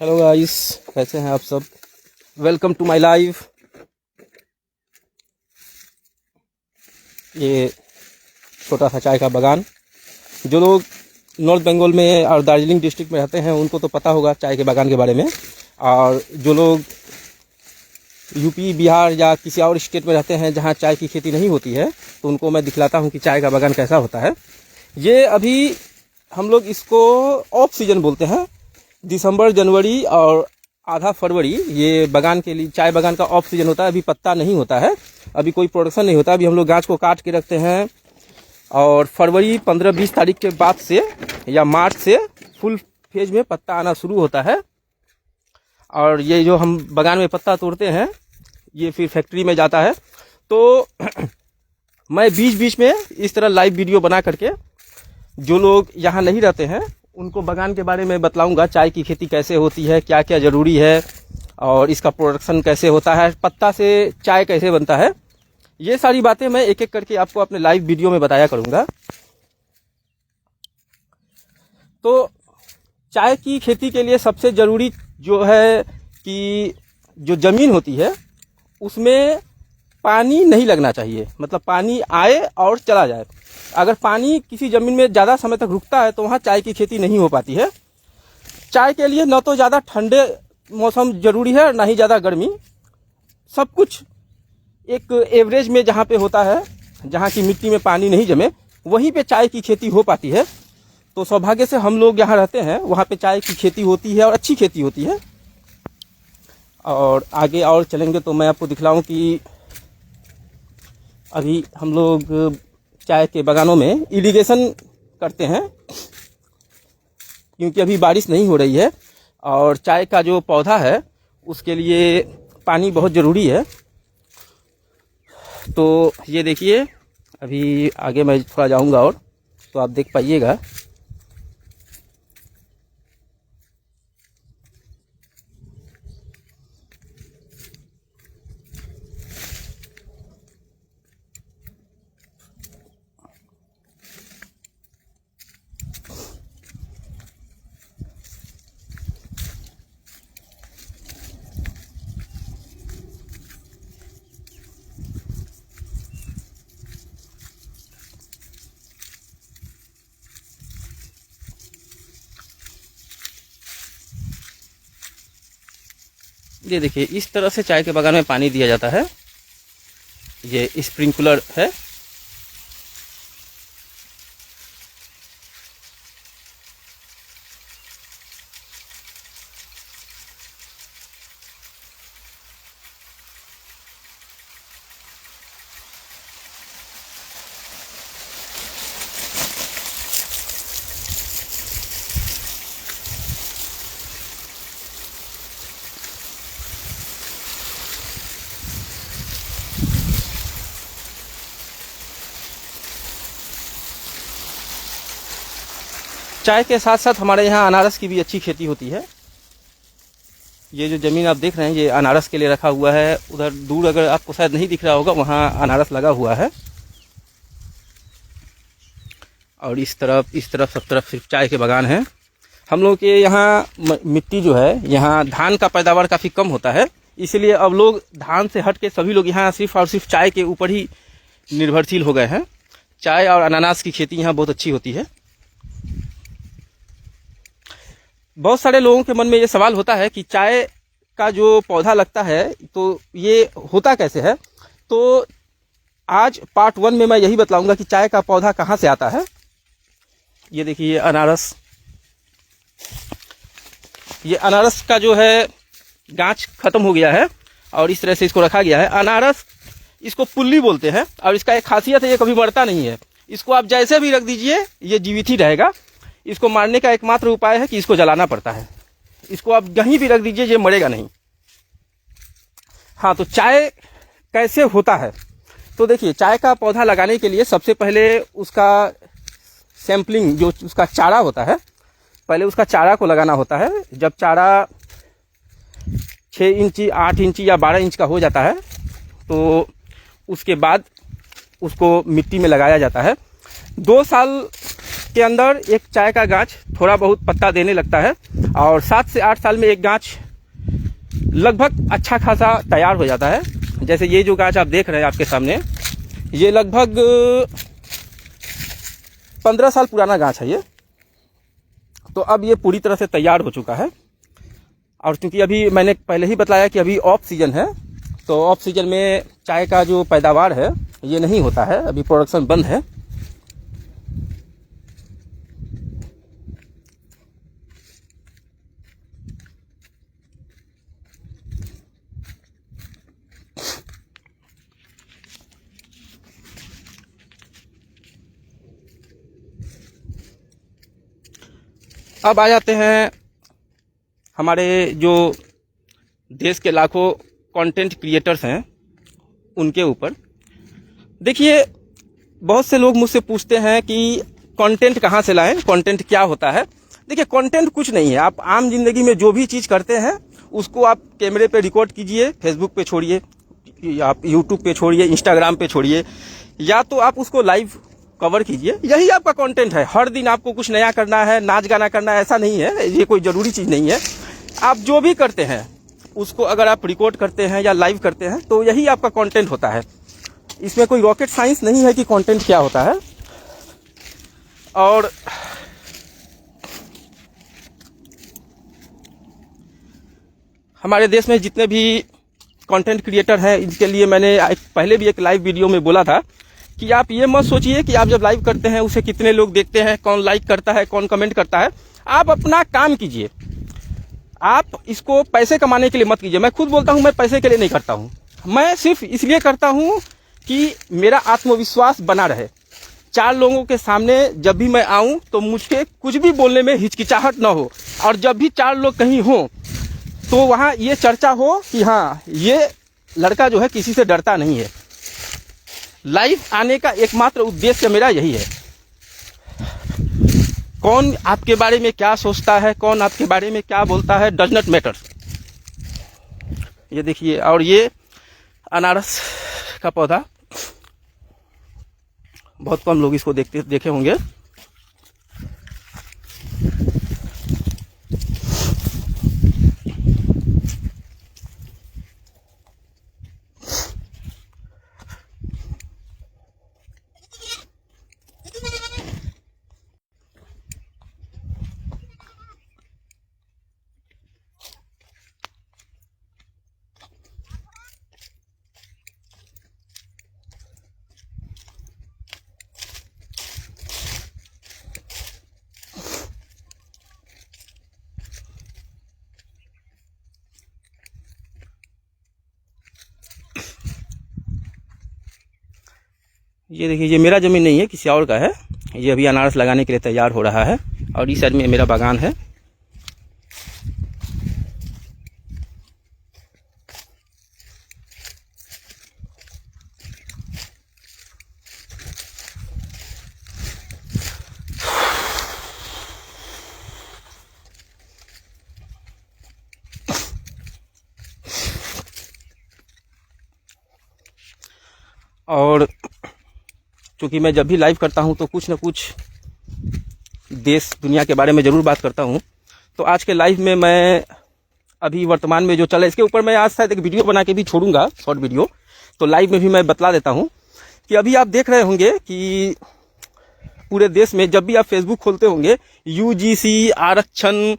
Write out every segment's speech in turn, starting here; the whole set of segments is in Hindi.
हेलो गाइस, कैसे हैं आप सब। Welcome to my live. ये छोटा सा चाय का बागान। जो लोग नॉर्थ बंगाल में और दार्जिलिंग डिस्ट्रिक्ट में रहते हैं उनको तो पता होगा चाय के बागान के बारे में, और जो लोग यूपी बिहार या किसी और स्टेट में रहते हैं जहां चाय की खेती नहीं होती है तो उनको मैं दिखलाता हूं कि चाय का बागान कैसा होता है। ये अभी हम लोग इसको ऑफ सीजन बोलते हैं। दिसंबर, जनवरी और आधा फरवरी ये बागान के लिए, चाय बागान का ऑफ सीजन होता है। अभी पत्ता नहीं होता है, अभी कोई प्रोडक्शन नहीं होता। अभी हम लोग गाछ को काट के रखते हैं और फरवरी 15-20 तारीख के बाद से या मार्च से फुल फेज में पत्ता आना शुरू होता है। और ये जो हम बागान में पत्ता तोड़ते हैं ये फिर फैक्ट्री में जाता है। तो मैं बीच बीच में इस तरह लाइव वीडियो बना करके जो लोग यहाँ नहीं रहते हैं उनको बागान के बारे में बतलाऊंगा। चाय की खेती कैसे होती है, क्या क्या ज़रूरी है और इसका प्रोडक्शन कैसे होता है, पत्ता से चाय कैसे बनता है, ये सारी बातें मैं एक एक करके आपको अपने लाइव वीडियो में बताया करूंगा। तो चाय की खेती के लिए सबसे ज़रूरी जो है कि जो ज़मीन होती है उसमें पानी नहीं लगना चाहिए। मतलब पानी आए और चला जाए। अगर पानी किसी ज़मीन में ज़्यादा समय तक रुकता है तो वहाँ चाय की खेती नहीं हो पाती है। चाय के लिए न तो ज़्यादा ठंडे मौसम ज़रूरी है ना ही ज़्यादा गर्मी। सब कुछ एक एवरेज में जहाँ पे होता है, जहाँ की मिट्टी में पानी नहीं जमे, वहीं पे चाय की खेती हो पाती है। तो सौभाग्य से हम लोग यहाँ रहते हैं, वहाँ पे चाय की खेती होती है और अच्छी खेती होती है। और आगे और चलेंगे तो मैं आपको दिखलाऊं कि अभी हम लोग चाय के बागानों में इरिगेशन करते हैं क्योंकि अभी बारिश नहीं हो रही है और चाय का जो पौधा है उसके लिए पानी बहुत ज़रूरी है। तो ये देखिए, अभी आगे मैं थोड़ा जाऊंगा और तो आप देख पाइएगा। ये देखिए, इस तरह से चाय के बागान में पानी दिया जाता है। ये स्प्रिंकलर है। चाय के साथ साथ हमारे यहाँ अनारस की भी अच्छी खेती होती है। ये जो ज़मीन आप देख रहे हैं ये अनारस के लिए रखा हुआ है। उधर दूर अगर आपको शायद नहीं दिख रहा होगा, वहाँ अनारस लगा हुआ है। और इस तरफ सब तरफ सिर्फ चाय के बागान हैं। हम लोग के यहाँ मिट्टी जो है, यहाँ धान का पैदावार काफ़ी कम होता है, इसलिए अब लोग धान से हट के सभी लोग यहाँ सिर्फ और सिर्फ चाय के ऊपर ही निर्भरशील हो गए हैं। चाय और अनानास की खेती यहाँ बहुत अच्छी होती है। बहुत सारे लोगों के मन में ये सवाल होता है कि चाय का जो पौधा लगता है तो ये होता कैसे है। तो आज पार्ट 1 में मैं यही बतलाऊंगा कि चाय का पौधा कहाँ से आता है। ये देखिए अनारस, ये अनारस का जो है गांच खत्म हो गया है और इस तरह से इसको रखा गया है। अनारस इसको पुल्ली बोलते हैं और इसका एक खासियत है, ये कभी मरता नहीं है। इसको आप जैसे भी रख दीजिए ये जीवित ही रहेगा। इसको मारने का एकमात्र उपाय है कि इसको जलाना पड़ता है। इसको आप कहीं भी रख दीजिए ये मरेगा नहीं। हाँ, तो चाय कैसे होता है। तो देखिए, चाय का पौधा लगाने के लिए सबसे पहले उसका सैंपलिंग, जो उसका चारा होता है, पहले उसका चारा को लगाना होता है। जब चारा 6 इंची, 8 इंची या 12 इंच का हो जाता है तो उसके बाद उसको मिट्टी में लगाया जाता है। 2 साल इसके अंदर एक चाय का गाछ थोड़ा बहुत पत्ता देने लगता है और 7 से 8 साल में एक गाछ लगभग अच्छा खासा तैयार हो जाता है। जैसे ये जो गाछ आप देख रहे हैं आपके सामने, ये लगभग 15 साल पुराना गाछ है ये। तो अब ये पूरी तरह से तैयार हो चुका है। और चूंकि अभी मैंने पहले ही बताया कि अभी ऑफ सीजन है, तो ऑफ सीजन में चाय का जो पैदावार है ये नहीं होता है, अभी प्रोडक्शन बंद है। अब आ जाते हैं हमारे जो देश के लाखों कंटेंट क्रिएटर्स हैं उनके ऊपर। देखिए, बहुत से लोग मुझसे पूछते हैं कि कंटेंट कहाँ से लाएं, कंटेंट क्या होता है। देखिए, कंटेंट कुछ नहीं है। आप आम जिंदगी में जो भी चीज़ करते हैं उसको आप कैमरे पे रिकॉर्ड कीजिए, फेसबुक पे छोड़िए, आप यूट्यूब पे छोड़िए, इंस्टाग्राम पे छोड़िए, या तो आप उसको लाइव कवर कीजिए। यही आपका कंटेंट है। हर दिन आपको कुछ नया करना है, नाच गाना करना है, ऐसा नहीं है। ये कोई ज़रूरी चीज़ नहीं है। आप जो भी करते हैं उसको अगर आप रिकॉर्ड करते हैं या लाइव करते हैं तो यही आपका कंटेंट होता है। इसमें कोई रॉकेट साइंस नहीं है कि कंटेंट क्या होता है। और हमारे देश में जितने भी कंटेंट क्रिएटर हैं, इनके लिए मैंने पहले भी एक लाइव वीडियो में बोला था कि आप ये मत सोचिए कि आप जब लाइव करते हैं उसे कितने लोग देखते हैं, कौन लाइक करता है, कौन कमेंट करता है। आप अपना काम कीजिए। आप इसको पैसे कमाने के लिए मत कीजिए। मैं खुद बोलता हूं, मैं पैसे के लिए नहीं करता हूं। मैं सिर्फ इसलिए करता हूं कि मेरा आत्मविश्वास बना रहे। 4 लोगों के सामने जब भी मैं आऊं तो मुझे कुछ भी बोलने में हिचकिचाहट ना हो, और जब भी 4 लोग कहीं हों तो वहां ये चर्चा हो कि हाँ, ये लड़का जो है किसी से डरता नहीं है। लाइव आने का एकमात्र उद्देश्य मेरा यही है। कौन आपके बारे में क्या सोचता है, कौन आपके बारे में क्या बोलता है, डज नॉट मैटर। ये देखिए, और ये अनारस का पौधा, बहुत कम लोग इसको देखे होंगे। ये देखिए, ये मेरा ज़मीन नहीं है, किसी और का है। ये अभी अनारस लगाने के लिए तैयार हो रहा है। और इस साइड में मेरा बागान है। और चूँकि मैं जब भी लाइव करता हूँ तो कुछ न कुछ देश दुनिया के बारे में ज़रूर बात करता हूँ। तो आज के लाइव में मैं अभी वर्तमान में जो चल रहा है, इसके ऊपर मैं आज शायद एक वीडियो बना के भी छोड़ूंगा, शॉर्ट वीडियो। तो लाइव में भी मैं बतला देता हूँ कि अभी आप देख रहे होंगे कि पूरे देश में जब भी आप फेसबुक खोलते होंगे, यूजीसी आरक्षण,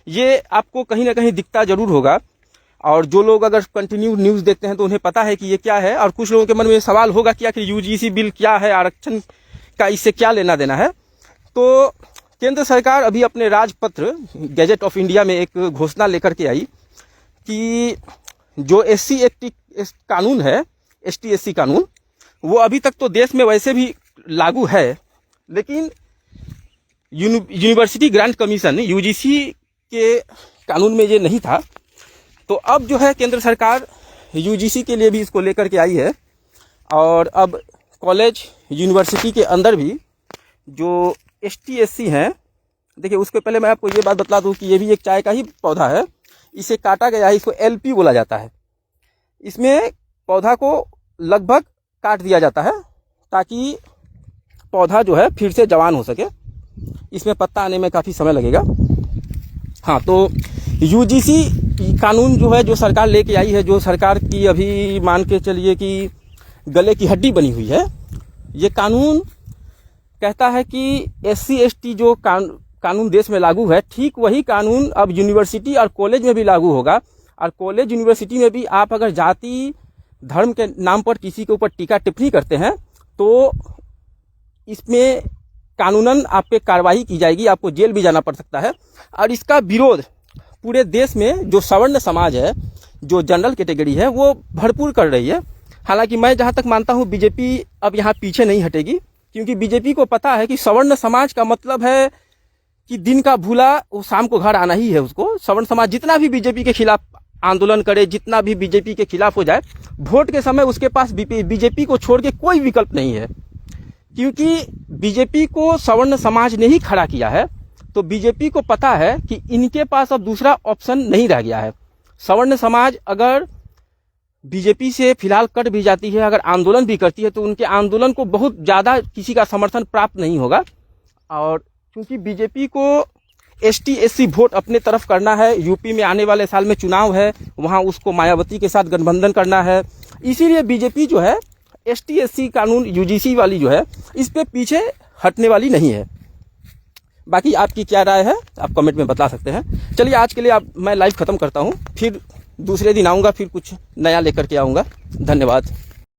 ये आपको कहीं ना कहीं दिखता ज़रूर होगा। और जो लोग अगर कंटिन्यू न्यूज़ देखते हैं तो उन्हें पता है कि ये क्या है। और कुछ लोगों के मन में सवाल होगा कि आखिर यूजीसी बिल क्या है, आरक्षण का इससे क्या लेना देना है। तो केंद्र सरकार अभी अपने राजपत्र गैजेट ऑफ इंडिया में एक घोषणा लेकर के आई कि जो SC ST कानून है, ST SC कानून, वो अभी तक तो देश में वैसे भी लागू है, लेकिन यूनिवर्सिटी ग्रांट कमीशन UGC के कानून में ये नहीं था। तो अब जो है केंद्र सरकार UGC के लिए भी इसको लेकर के आई है। और अब कॉलेज यूनिवर्सिटी के अंदर भी जो ST SC हैं, देखिए उसके पहले मैं आपको ये बात बता दूं कि ये भी एक चाय का ही पौधा है। इसे काटा गया है, इसको LP बोला जाता है। इसमें पौधा को लगभग काट दिया जाता है ताकि पौधा जो है फिर से जवान हो सके। इसमें पत्ता आने में काफ़ी समय लगेगा। हाँ, तो यूजीसी कानून जो है, जो सरकार लेके आई है, जो सरकार की अभी मान के चलिए कि गले की हड्डी बनी हुई है, ये कानून कहता है कि SC ST जो कानून देश में लागू है, ठीक वही कानून अब यूनिवर्सिटी और कॉलेज में भी लागू होगा। और कॉलेज यूनिवर्सिटी में भी आप अगर जाति धर्म के नाम पर किसी के ऊपर टीका टिप्पणी करते हैं तो इसमें कानूनन आप पे कार्रवाई की जाएगी, आपको जेल भी जाना पड़ सकता है। और इसका विरोध पूरे देश में जो सवर्ण समाज है, जो जनरल कैटेगरी है, वो भरपूर कर रही है। हालांकि मैं जहां तक मानता हूं बीजेपी अब यहां पीछे नहीं हटेगी, क्योंकि बीजेपी को पता है कि सवर्ण समाज का मतलब है कि दिन का भूला वो शाम को घर आना ही है उसको। सवर्ण समाज जितना भी बीजेपी के खिलाफ आंदोलन करे, जितना भी बीजेपी के खिलाफ हो जाए, वोट के समय उसके पास बीजेपी को छोड़ के कोई विकल्प नहीं है, क्योंकि बीजेपी को सवर्ण समाज ने ही खड़ा किया है। तो बीजेपी को पता है कि इनके पास अब दूसरा ऑप्शन नहीं रह गया है। सवर्ण समाज अगर बीजेपी से फिलहाल कट भी जाती है, अगर आंदोलन भी करती है, तो उनके आंदोलन को बहुत ज़्यादा किसी का समर्थन प्राप्त नहीं होगा। और क्योंकि बीजेपी को ST SC वोट अपने तरफ करना है, यूपी में आने वाले साल में चुनाव है, वहाँ उसको मायावती के साथ गठबंधन करना है, इसीलिए बीजेपी जो है ST SC कानून यूजीसी वाली जो है, इस पे पीछे हटने वाली नहीं है। बाकी आपकी क्या राय है आप कमेंट में बता सकते हैं। चलिए आज के लिए मैं लाइव ख़त्म करता हूँ, फिर दूसरे दिन आऊँगा, फिर कुछ नया लेकर के आऊँगा। धन्यवाद।